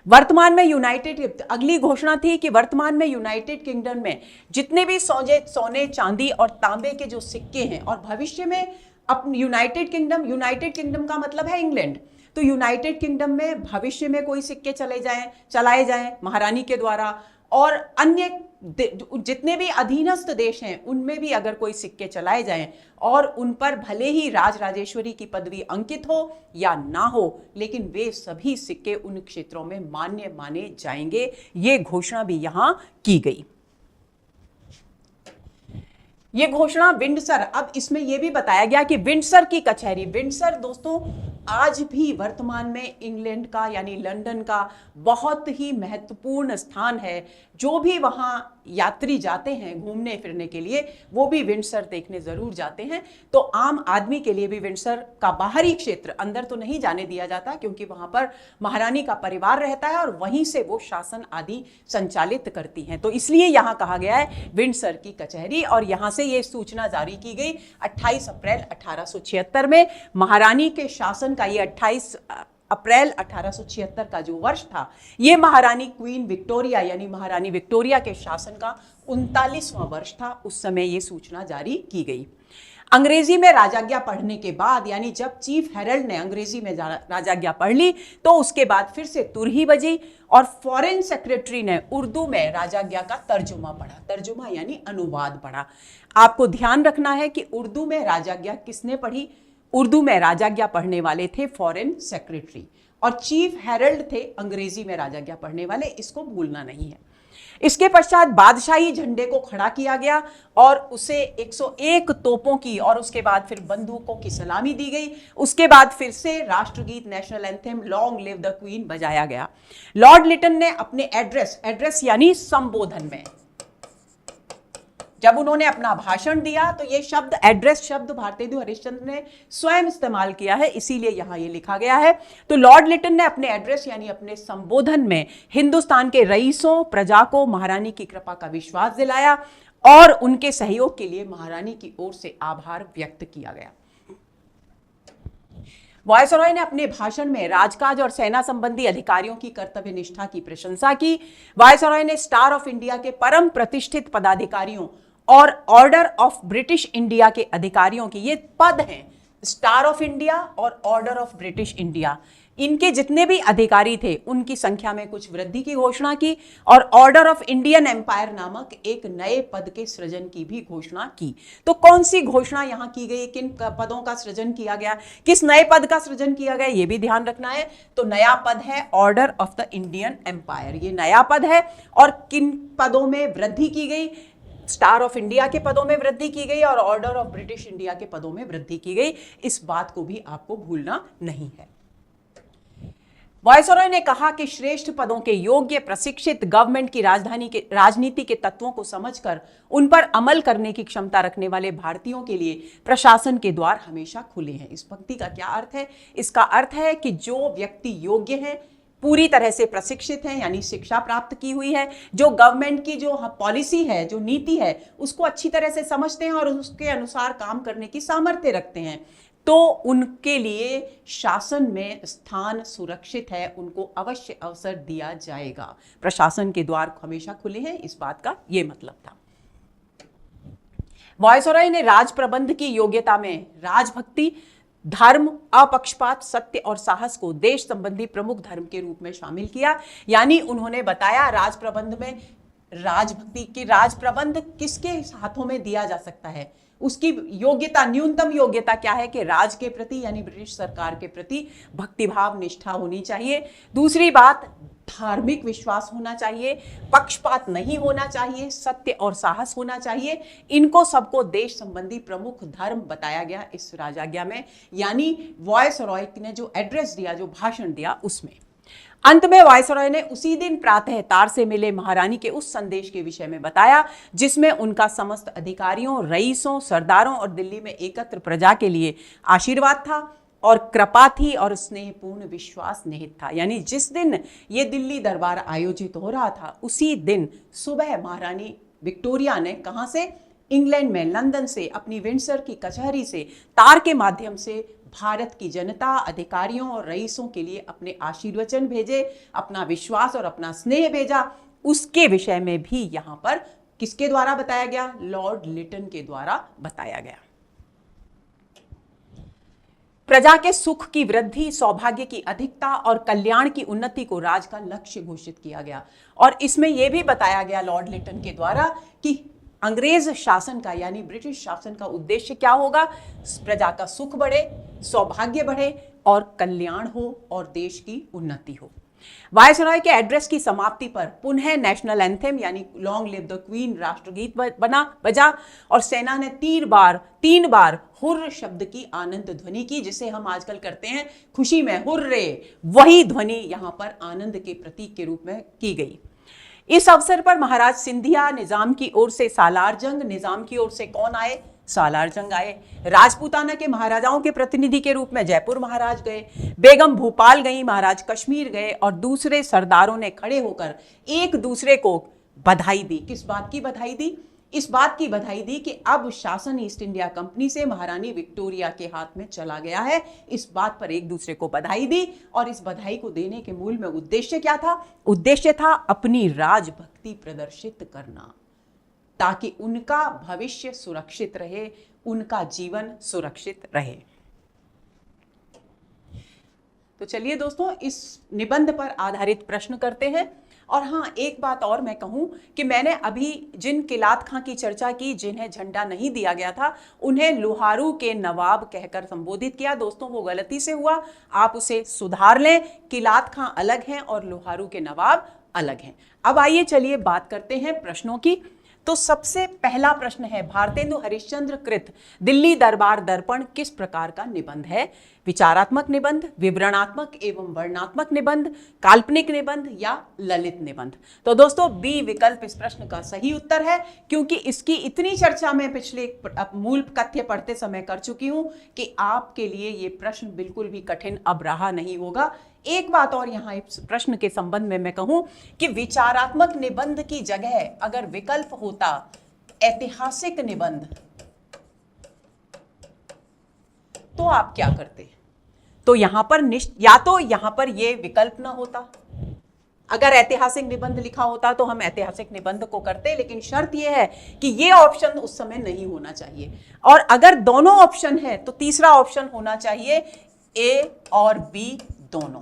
वर्तमान में यूनाइटेड, अगली घोषणा थी कि वर्तमान में यूनाइटेड किंगडम में जितने भी सोने चांदी और तांबे के जो सिक्के हैं, और भविष्य में अब यूनाइटेड किंगडम का मतलब है इंग्लैंड, तो यूनाइटेड किंगडम में भविष्य में कोई सिक्के चलाए जाएं महारानी के द्वारा, और अन्य जितने भी अधीनस्थ देश हैं उनमें भी अगर कोई सिक्के चलाए जाएं और उन पर भले ही राजराजेश्वरी की पदवी अंकित हो या ना हो, लेकिन वे सभी सिक्के उन क्षेत्रों में मान्य माने जाएंगे। ये घोषणा भी यहां की गई। ये घोषणा विंडसर, अब इसमें यह भी बताया गया कि विंडसर की कचहरी, विंडसर दोस्तों आज भी वर्तमान में इंग्लैंड का यानी लंदन का बहुत ही महत्वपूर्ण स्थान है। जो भी वहां यात्री जाते हैं घूमने फिरने के लिए वो भी विंडसर देखने जरूर जाते हैं। तो आम आदमी के लिए भी विंडसर का बाहरी क्षेत्र, अंदर तो नहीं जाने दिया जाता क्योंकि वहां पर महारानी का परिवार रहता है और वहीं से वो शासन आदि संचालित करती हैं। तो इसलिए यहां कहा गया है विंडसर की कचहरी, और यहां से ये सूचना जारी की गई 28 अप्रैल 1876 में। महारानी के शासन का ये 28 अप्रैल 1876 का जो वर्ष था, ये महारानी क्वीन विक्टोरिया यानी महारानी विक्टोरिया के शासन का 39वां वर्ष था। उस समय ये सूचना जारी की गई। अंग्रेजी में राजाज्ञा पढ़ने के बाद, यानी जब चीफ हेरल्ड ने अंग्रेजी में राजाज्ञा पढ़ ली तो उसके बाद फिर से तुरही बजी और फॉरेन सेक्रेटरी ने उर्दू में राजाज्ञा का तर्जुमा पढ़ा। तर्जुमा यानी अनुवाद पढ़ा। आपको ध्यान रखना है कि उर्दू में राजाज्ञा किसने पढ़ी? उर्दू में राजाज्ञा पढ़ने वाले थे फॉरेन सेक्रेटरी, और चीफ हेरल्ड थे अंग्रेजी में राजाज्ञा पढ़ने वाले, इसको भूलना नहीं है। इसके पश्चात बादशाही झंडे को खड़ा किया गया और उसे 101 तोपों की और उसके बाद फिर बंदूकों की सलामी दी गई। उसके बाद फिर से राष्ट्रगीत national anthem long live the queen बजाया गया। लॉर्ड लिटन ने अपने एड्रेस यानी संबोधन में जब उन्होंने अपना भाषण दिया तो ये शब्द एड्रेस शब्द भारतेंदु हरिश्चंद्र ने स्वयं इस्तेमाल किया है, इसीलिए यहां ये लिखा गया है। तो लॉर्ड लिटन ने अपने एड्रेस यानी अपने संबोधन में हिंदुस्तान के रईसों प्रजा को महारानी की कृपा का विश्वास दिलाया और उनके सहयोग के लिए महारानी की ओर से आभार व्यक्त किया गया। वायसरॉय ने अपने भाषण में राजकाज और सेना संबंधी अधिकारियों की कर्तव्य निष्ठा की प्रशंसा की। वायसरॉय ने स्टार ऑफ इंडिया के परम प्रतिष्ठित पदाधिकारियों और ऑर्डर ऑफ ब्रिटिश इंडिया के अधिकारियों की, ये पद हैं स्टार ऑफ इंडिया और ऑर्डर ऑफ ब्रिटिश इंडिया, इनके जितने भी अधिकारी थे उनकी संख्या में कुछ वृद्धि की घोषणा की और ऑर्डर ऑफ इंडियन एम्पायर नामक एक नए पद के सृजन की भी घोषणा की। तो कौन सी घोषणा यहां की गई, किन पदों का सृजन किया गया, किस नए पद का सृजन किया गया, यह भी ध्यान रखना है। तो नया पद है order of the Indian empire, ये नया पद है। और किन पदों में वृद्धि की गई, स्टार ऑफ इंडिया के पदों में वृद्धि की गई और ऑर्डर ऑफ ब्रिटिश इंडिया के पदों में वृद्धि की गई। इस बात को भी आपको भूलना नहीं है। वायसरॉय ने कहा कि श्रेष्ठ पदों के योग्य प्रशिक्षित गवर्नमेंट की राजनीति के तत्वों को समझकर उन पर अमल करने की क्षमता रखने वाले भारतीयों के लिए प्रशासन के द्वार हमेशा खुले हैं। इस पंक्ति का क्या अर्थ है? इसका अर्थ है कि जो व्यक्ति योग्य है, पूरी तरह से प्रशिक्षित हैं यानी शिक्षा प्राप्त की हुई है, जो गवर्नमेंट की जो पॉलिसी है, जो नीति है, उसको अच्छी तरह से समझते हैं और उसके अनुसार काम करने की सामर्थ्य रखते हैं, तो उनके लिए शासन में स्थान सुरक्षित है, उनको अवश्य अवसर दिया जाएगा। प्रशासन के द्वार हमेशा खुले हैं, इस बात का यह मतलब था। वायसरॉय ने राज प्रबंध की योग्यता में राजभक्ति, धर्म, अपक्षपात, सत्य और साहस को देश संबंधी प्रमुख धर्म के रूप में शामिल किया। यानी उन्होंने बताया राज प्रबंध में राजभक्ति की, राज प्रबंध किसके हाथों में दिया जा सकता है, उसकी योग्यता, न्यूनतम योग्यता क्या है कि राज के प्रति यानी ब्रिटिश सरकार के प्रति भक्तिभाव निष्ठा होनी चाहिए। दूसरी बात, धार्मिक विश्वास होना चाहिए, पक्षपात नहीं होना चाहिए, सत्य और साहस होना चाहिए। इनको सबको देश संबंधी प्रमुख धर्म बताया गया इस राजाज्ञा में, यानी वायसरॉय ने जो एड्रेस दिया, जो भाषण दिया, उसमें। अंत में वायसरॉय ने उसी दिन प्रातः तार से मिले महारानी के उस संदेश के विषय में बताया जिसमें उनका समस्त अधिकारियों, रईसों, सरदारों और दिल्ली में एकत्र प्रजा के लिए आशीर्वाद था और कृपा थी और स्नेहपूर्ण विश्वास निहित था। यानी जिस दिन ये दिल्ली दरबार आयोजित हो रहा था, उसी दिन सुबह महारानी विक्टोरिया ने कहां से, इंग्लैंड में लंदन से, अपनी विंडसर की कचहरी से तार के माध्यम से भारत की जनता, अधिकारियों और रईसों के लिए अपने आशीर्वचन भेजे, अपना विश्वास और अपना स्नेह भेजा। उसके विषय में भी यहां पर किसके द्वारा बताया गया? लॉर्ड लिटन के द्वारा बताया गया। प्रजा के सुख की वृद्धि, सौभाग्य की अधिकता और कल्याण की उन्नति को राज का लक्ष्य घोषित किया गया। और इसमें यह भी बताया गया लॉर्ड लिटन के द्वारा कि अंग्रेज शासन का यानी ब्रिटिश शासन का उद्देश्य क्या होगा? प्रजा का सुख बढ़े, सौभाग्य बढ़े और कल्याण हो और देश की उन्नति हो। वायसरॉय के एड्रेस की समाप्ति पर पुनः नेशनल एंथेम यानी लॉन्ग लिव द क्वीन राष्ट्रगीत बजा और सेना ने तीन बार हुर्र शब्द की आनंद ध्वनि की, जिसे हम आजकल करते हैं खुशी में हुर्रे, वही ध्वनि यहां पर आनंद के प्रतीक के रूप में की गई। इस अवसर पर महाराज सिंधिया निजाम की ओर से सालार जंग, निजाम की ओर से कौन आए? सालार जंग आए। राजपूताना के महाराजाओं के प्रतिनिधि के रूप में जयपुर महाराज गए, बेगम भोपाल गई, महाराज कश्मीर गए और दूसरे सरदारों ने खड़े होकर एक दूसरे को बधाई दी। किस बात की बधाई दी? इस बात की बधाई दी कि अब शासन ईस्ट इंडिया कंपनी से महारानी विक्टोरिया के हाथ में चला गया है। इस बात पर एक दूसरे को बधाई दी और इस बधाई को देने के मूल में उद्देश्य क्या था? उद्देश्य था अपनी राजभक्ति प्रदर्शित करना, ताकि उनका भविष्य सुरक्षित रहे, उनका जीवन सुरक्षित रहे। तो चलिए दोस्तों, इस निबंध पर आधारित प्रश्न करते हैं। और हाँ, एक बात और मैं कहूँ कि मैंने अभी जिन किलात खां की चर्चा की जिन्हें झंडा नहीं दिया गया था, उन्हें लोहारू के नवाब कहकर संबोधित किया। दोस्तों, वो गलती से हुआ, आप उसे सुधार लें। किलात खां अलग हैं और लोहारू के नवाब अलग हैं। अब आइए चलिए बात करते हैं प्रश्नों की। तो सबसे पहला प्रश्न है, भारतेंदु हरिश्चंद्र कृत दिल्ली दरबार दर्पण किस प्रकार का निबंध है? विचारात्मक निबंध, विवरणात्मक एवं वर्णनात्मक निबंध, काल्पनिक निबंध या ललित निबंध? तो दोस्तों, बी विकल्प इस प्रश्न का सही उत्तर है, क्योंकि इसकी इतनी चर्चा मैं पिछले मूल कथ्य पढ़ते समय कर चुकी हूं कि आपके लिए ये प्रश्न बिल्कुल भी कठिन अब रहा नहीं होगा। एक बात और यहां इस प्रश्न के संबंध में मैं कहूं कि विचारात्मक निबंध की जगह अगर विकल्प होता ऐतिहासिक निबंध, तो आप क्या करते? तो यहां पर या तो यहां पर यह विकल्प ना होता, अगर ऐतिहासिक निबंध लिखा होता तो हम ऐतिहासिक निबंध को करते, लेकिन शर्त यह है कि यह ऑप्शन उस समय नहीं होना चाहिए। और अगर दोनों ऑप्शन है तो तीसरा ऑप्शन होना चाहिए ए और बी दोनों,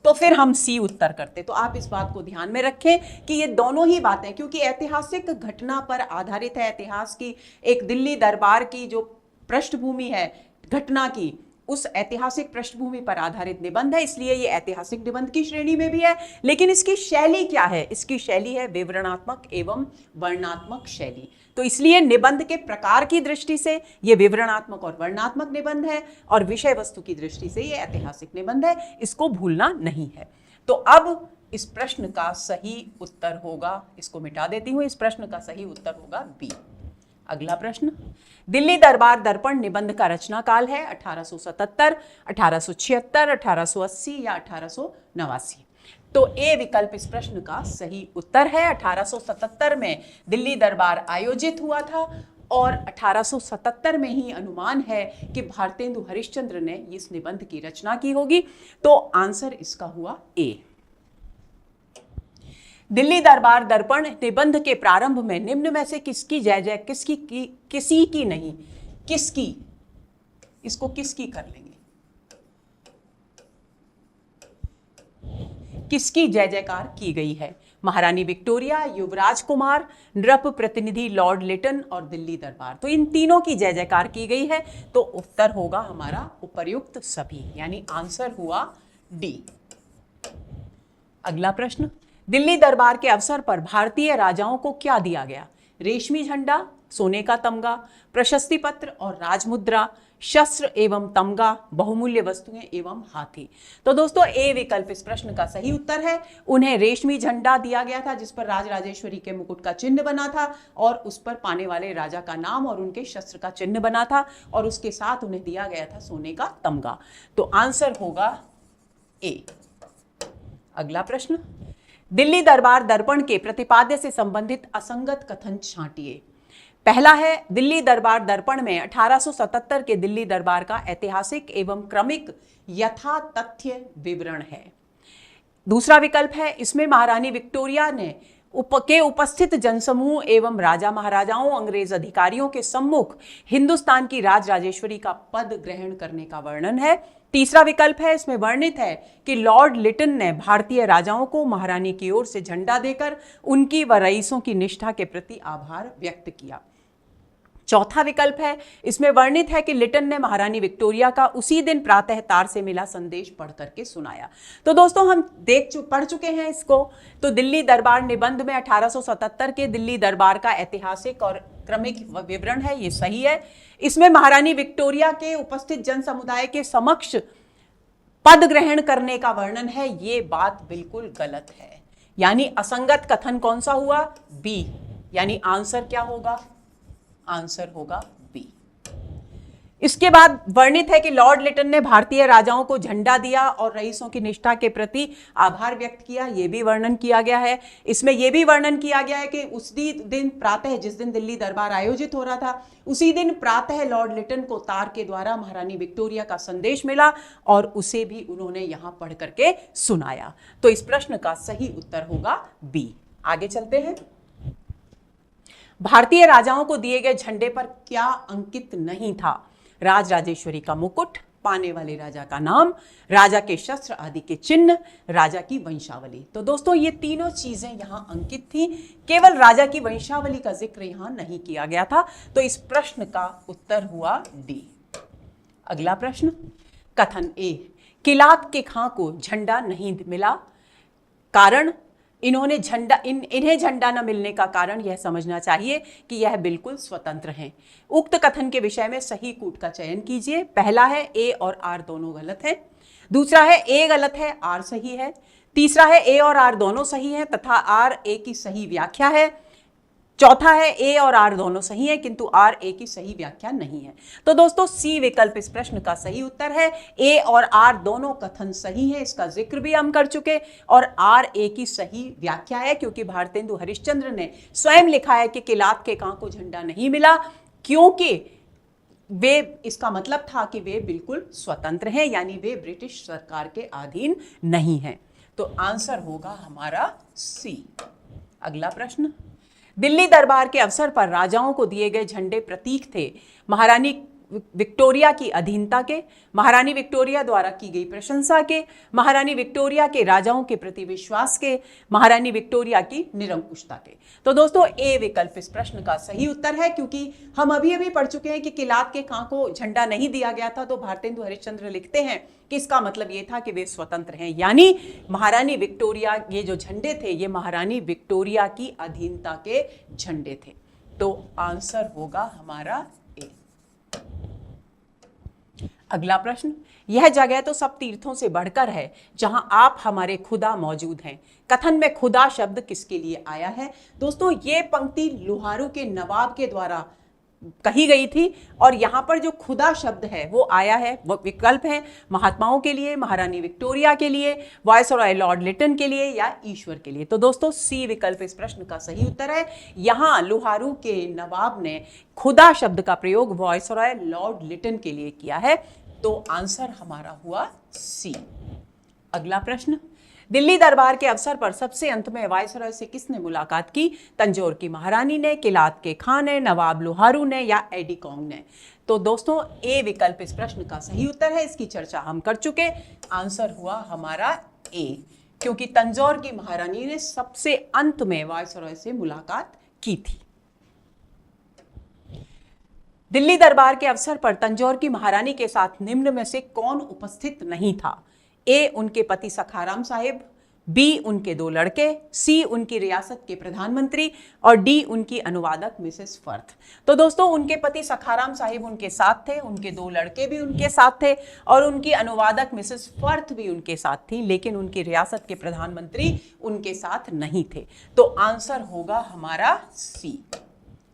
तो फिर हम सी उत्तर करते। तो आप इस बात को ध्यान में रखें कि ये दोनों ही बातें, क्योंकि ऐतिहासिक घटना पर आधारित है, इतिहास की एक दिल्ली दरबार की जो पृष्ठभूमि है घटना की, उस ऐतिहासिक पृष्ठभूमि पर आधारित निबंध है, इसलिए ये ऐतिहासिक निबंध की श्रेणी में भी है। लेकिन इसकी शैली क्या है? इसकी शैली है विवरणात्मक एवं वर्णनात्मक शैली। तो इसलिए निबंध के प्रकार की दृष्टि से ये विवरणात्मक और वर्णनात्मक निबंध है, और विषय वस्तु की दृष्टि से ये ऐतिहासिक निबंध है। इसको भूलना नहीं है। तो अब इस प्रश्न का सही उत्तर होगा, इसको मिटा देती हूं, इस प्रश्न का सही उत्तर होगा बी। अगला प्रश्न, दिल्ली दरबार दर्पण निबंध का रचना काल है 1877, 1876, 1880 या 1889? तो ए विकल्प इस प्रश्न का सही उत्तर है। 1877 में दिल्ली दरबार आयोजित हुआ था, और 1877 में ही अनुमान है कि भारतेंदु हरिश्चंद्र ने इस निबंध की रचना की होगी। तो आंसर इसका हुआ ए। दिल्ली दरबार दर्पण निबंध के प्रारंभ में निम्न में से किसकी जय जय, किसी की नहीं, किसकी, इसको किसकी कर लेंगे, किसकी जय जयकार की गई है? महारानी विक्टोरिया, युवराज कुमार, नृप प्रतिनिधि लॉर्ड लिटन और दिल्ली दरबार। तो इन तीनों की जय जयकार की गई है। तो उत्तर होगा हमारा उपर्युक्त सभी, यानी आंसर हुआ डी। अगला प्रश्न, दिल्ली दरबार के अवसर पर भारतीय राजाओं को क्या दिया गया? रेशमी झंडा, सोने का तमगा, प्रशस्ति पत्र और राजमुद्रा, शस्त्र एवं तमगा, बहुमूल्य वस्तुएं एवं हाथी। तो दोस्तों, ए विकल्प इस प्रश्न का सही उत्तर है। उन्हें रेशमी झंडा दिया गया था जिस पर राजराजेश्वरी के मुकुट का चिन्ह बना था, और उस पर पाने वाले राजा का नाम और उनके शस्त्र का चिन्ह बना था, और उसके साथ उन्हें दिया गया था सोने का तमगा। तो आंसर होगा ए। अगला प्रश्न, दिल्ली दरबार दर्पण के प्रतिपाद्य से संबंधित असंगत कथन छांटिए। पहला है, दिल्ली दरबार दर्पण में 1877 के दिल्ली दरबार का ऐतिहासिक एवं क्रमिक यथा तथ्य विवरण है। दूसरा विकल्प है, इसमें महारानी विक्टोरिया ने उपस्थित जनसमूह एवं राजा महाराजाओं, अंग्रेज अधिकारियों के सम्मुख हिंदुस्तान की राजराजेश्वरी का पद ग्रहण करने का वर्णन है। तीसरा विकल्प है, इसमें वर्णित है कि लॉर्ड लिटन ने भारतीय राजाओं को महारानी की ओर से झंडा देकर उनकी व रईसों की निष्ठा के प्रति आभार व्यक्त किया। चौथा विकल्प है, इसमें वर्णित है कि लिटन ने महारानी विक्टोरिया का उसी दिन प्रातः तार से मिला संदेश पढ़ करके सुनाया। तो दोस्तों, हम पढ़ चुके हैं इसको। तो दिल्ली दरबार निबंध में 1877 के दिल्ली दरबार का ऐतिहासिक और क्रमिक विवरण है, ये सही है। इसमें महारानी विक्टोरिया के उपस्थित जन समुदाय के समक्ष पद ग्रहण करने का वर्णन है, ये बात बिल्कुल गलत है। यानी असंगत कथन कौन सा हुआ? बी। यानी आंसर क्या होगा? आंसर होगा बी। इसके बाद वर्णित है कि लॉर्ड लिटन ने भारतीय राजाओं को झंडा दिया और रईसों की निष्ठा के प्रति आभार व्यक्त किया, यह भी वर्णन किया गया है। इसमें यह भी वर्णन किया गया है कि उसी दिन प्रातः, जिस दिन दिल्ली दरबार आयोजित हो रहा था, उसी दिन प्रातः लॉर्ड लिटन को तार के द्वारा महारानी विक्टोरिया का संदेश मिला और उसे भी उन्होंने यहां पढ़ करके सुनाया। तो इस प्रश्न का सही उत्तर होगा बी। आगे चलते हैं। भारतीय राजाओं को दिए गए झंडे पर क्या अंकित नहीं था? राजराजेश्वरी का मुकुट, पाने वाले राजा का नाम, राजा के शस्त्र आदि के चिन्ह, राजा की वंशावली। तो दोस्तों ये तीनों चीजें यहां अंकित थी, केवल राजा की वंशावली का जिक्र यहां नहीं किया गया था। तो इस प्रश्न का उत्तर हुआ डी। अगला प्रश्न, कथन ए, किलात के खां को झंडा नहीं मिला, कारण इन्हें झंडा न मिलने का कारण यह समझना चाहिए कि यह बिल्कुल स्वतंत्र हैं। उक्त कथन के विषय में सही कूट का चयन कीजिए। पहला है ए और आर दोनों गलत है, दूसरा है ए गलत है आर सही है, तीसरा है ए और आर दोनों सही है तथा आर ए की सही व्याख्या है, चौथा है ए और आर दोनों सही है किंतु आर ए की सही व्याख्या नहीं है। तो दोस्तों सी विकल्प इस प्रश्न का सही उत्तर है। ए और आर दोनों कथन सही है, इसका जिक्र भी हम कर चुके, और आर ए की सही व्याख्या है क्योंकि भारतेंदु हरिश्चंद्र ने स्वयं लिखा है कि किलात के कां को झंडा नहीं मिला क्योंकि वे, इसका मतलब था कि वे बिल्कुल स्वतंत्र हैं, यानी वे ब्रिटिश सरकार के अधीन नहीं हैं। तो आंसर होगा हमारा सी। अगला प्रश्न, दिल्ली दरबार के अवसर पर राजाओं को दिए गए झंडे प्रतीक थे महारानी विक्टोरिया की अधीनता के, महारानी विक्टोरिया द्वारा की गई प्रशंसा के, महारानी विक्टोरिया के राजाओं के प्रति विश्वास के, महारानी विक्टोरिया की निरंकुशता के। तो दोस्तों ए विकल्प इस प्रश्न का सही उत्तर है क्योंकि हम अभी पढ़ चुके हैं कि किलात के खां को झंडा नहीं दिया गया था। तो भारतेंदु हरिश्चंद्र लिखते हैं कि इसका मतलब ये था कि वे स्वतंत्र हैं, यानी महारानी विक्टोरिया, ये जो झंडे थे ये महारानी विक्टोरिया की अधीनता के झंडे थे। तो आंसर होगा हमारा ए। अगला प्रश्न, यह जगह तो सब तीर्थों से बढ़कर है जहां आप हमारे खुदा मौजूद हैं, कथन में खुदा शब्द किसके लिए आया है? दोस्तों ये पंक्ति लोहारू के नवाब के द्वारा कही गई थी और यहां पर जो खुदा शब्द है वो आया है, वो विकल्प है महात्माओं के लिए, महारानी विक्टोरिया के लिए, वायसरॉय लॉर्ड लिटन के लिए या ईश्वर के लिए। तो दोस्तों सी विकल्प इस प्रश्न का सही उत्तर है। यहां लोहारू के नवाब ने खुदा शब्द का प्रयोग वायसरॉय लॉर्ड लिटन के लिए किया है। तो आंसर हमारा हुआ सी। अगला प्रश्न, दिल्ली दरबार के अवसर पर सबसे अंत में वायसरॉय से किसने मुलाकात की? तंजौर की महारानी ने, किलात के खां ने, नवाब लोहारू ने या एडी कॉन्ग ने? तो दोस्तों ए विकल्प इस प्रश्न का सही उत्तर है, इसकी चर्चा हम कर चुके। आंसर हुआ हमारा ए, क्योंकि तंजौर की महारानी ने सबसे अंत में वायसरॉय से मुलाकात की थी। दिल्ली दरबार के अवसर पर तंजौर की महारानी के साथ निम्न में से कौन उपस्थित नहीं था? ए उनके पति सखाराम साहिब, बी उनके 2 लड़के, सी उनकी रियासत के प्रधानमंत्री और डी उनकी अनुवादक मिसेस फर्थ। तो दोस्तों उनके पति सखाराम साहिब उनके साथ थे, उनके 2 लड़के भी उनके साथ थे और उनकी अनुवादक मिसेस फर्थ भी उनके साथ थी, लेकिन उनकी रियासत के प्रधानमंत्री उनके साथ नहीं थे। तो आंसर होगा हमारा सी।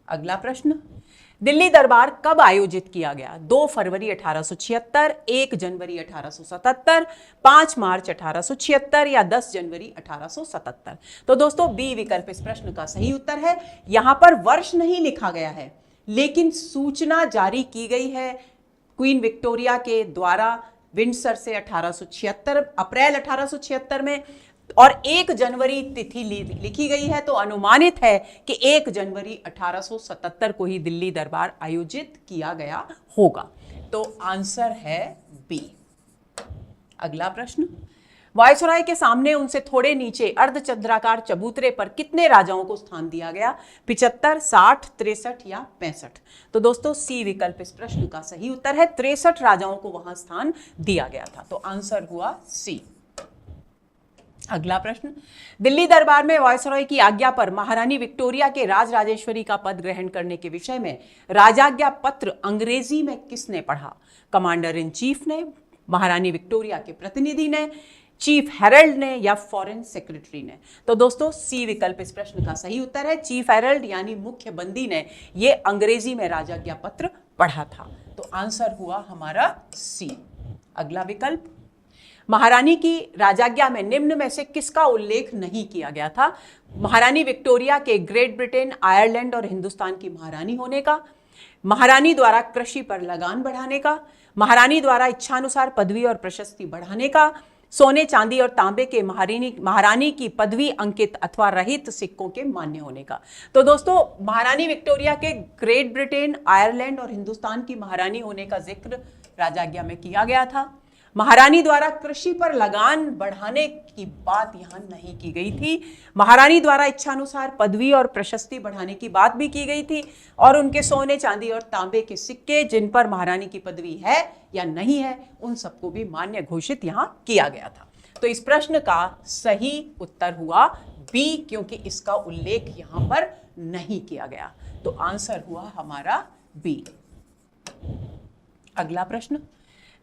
अगला प्रश्न, दिल्ली दरबार कब आयोजित किया गया? 2 फरवरी 1876, 1 जनवरी 1877, 5 मार्च 1876 या 10 जनवरी 1877? तो दोस्तों बी विकल्प इस प्रश्न का सही उत्तर है। यहां पर वर्ष नहीं लिखा गया है, लेकिन सूचना जारी की गई है क्वीन विक्टोरिया के द्वारा विंडसर से 1876 अप्रैल 1876 में, और 1 जनवरी तिथि लिखी गई है। तो अनुमानित है कि 1 जनवरी 1877 को ही दिल्ली दरबार आयोजित किया गया होगा। तो आंसर है बी। अगला प्रश्न, वायसरॉय के सामने उनसे थोड़े नीचे अर्धचंद्राकार चबूतरे पर कितने राजाओं को स्थान दिया गया? 75, 60, 63 या 65? तो दोस्तों सी विकल्प इस प्रश्न का सही उत्तर है। 63 राजाओं को वहां स्थान दिया गया था। तो आंसर हुआ सी। अगला प्रश्न, दिल्ली दरबार में वायसरॉय की आज्ञा पर महारानी विक्टोरिया के राजराजेश्वरी का पद ग्रहण करने के विषय में राजाज्ञा पत्र अंग्रेजी में किसने पढ़ा? कमांडर इन चीफ ने, महारानी विक्टोरिया के प्रतिनिधि ने, चीफ हेरल्ड ने या फॉरेन सेक्रेटरी ने? तो दोस्तों सी विकल्प इस प्रश्न का सही उत्तर है। चीफ हेरल्ड यानी मुख्य बंदी ने ये अंग्रेजी में राजाज्ञा पत्र पढ़ा था। तो आंसर हुआ हमारा सी। अगला विकल्प, महारानी की राजाज्ञा में निम्न में से किसका उल्लेख नहीं किया गया था? महारानी विक्टोरिया के ग्रेट ब्रिटेन, आयरलैंड और हिंदुस्तान की महारानी होने का, महारानी द्वारा कृषि पर लगान बढ़ाने का, महारानी द्वारा इच्छानुसार पदवी और प्रशस्ति बढ़ाने का, सोने चांदी और तांबे के महारानी की पदवी अंकित अथवा रहित सिक्कों के मान्य होने का? तो दोस्तों महारानी विक्टोरिया के ग्रेट ब्रिटेन, आयरलैंड और हिंदुस्तान की महारानी होने का जिक्र राजाज्ञा में किया गया था। महारानी द्वारा कृषि पर लगान बढ़ाने की बात यहां नहीं की गई थी। महारानी द्वारा इच्छानुसार पदवी और प्रशस्ति बढ़ाने की बात भी की गई थी, और उनके सोने, चांदी और तांबे के सिक्के जिन पर महारानी की पदवी है या नहीं है, उन सबको भी मान्य घोषित यहां किया गया था। तो इस प्रश्न का सही उत्तर हुआ बी, क्योंकि इसका उल्लेख यहां पर नहीं किया गया। तो आंसर हुआ हमारा बी। अगला प्रश्न,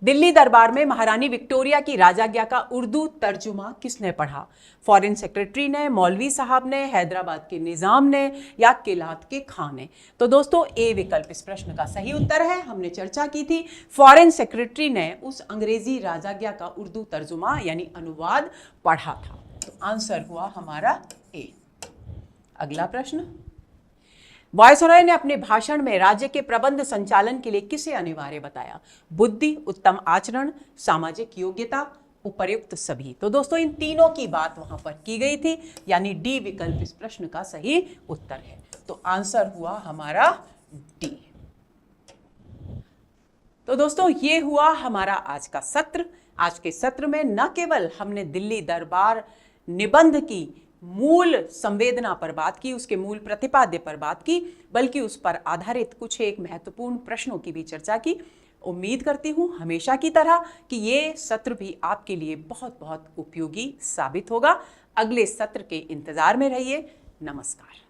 दिल्ली दरबार में महारानी विक्टोरिया की राजाज्ञा का उर्दू तर्जुमा किसने पढ़ा? फॉरेन सेक्रेटरी ने, मौलवी साहब ने, हैदराबाद के निजाम ने, या किलात के खां ने? तो दोस्तों ए विकल्प इस प्रश्न का सही उत्तर है। हमने चर्चा की थी, फॉरेन सेक्रेटरी ने उस अंग्रेजी राजाज्ञा का उर्दू तर्जुमा यानी अनुवाद पढ़ा था। तो आंसर हुआ हमारा ए। अगला प्रश्न, वायसरॉय ने अपने भाषण में राज्य के प्रबंध संचालन के लिए किसे अनिवार्य बताया? बुद्धि, उत्तम आचरण, सामाजिक योग्यता, उपर्युक्त सभी? तो दोस्तों इन तीनों की बात वहां पर की गई थी, यानी डी विकल्प इस प्रश्न का सही उत्तर है। तो आंसर हुआ हमारा डी। तो दोस्तों ये हुआ हमारा आज का सत्र। आज के सत्र में न केवल हमने दिल्ली दरबार निबंध की मूल संवेदना पर बात की, उसके मूल प्रतिपाद्य पर बात की, बल्कि उस पर आधारित कुछ एक महत्वपूर्ण प्रश्नों की भी चर्चा की। उम्मीद करती हूं हमेशा की तरह कि ये सत्र भी आपके लिए बहुत बहुत उपयोगी साबित होगा। अगले सत्र के इंतजार में रहिए। नमस्कार।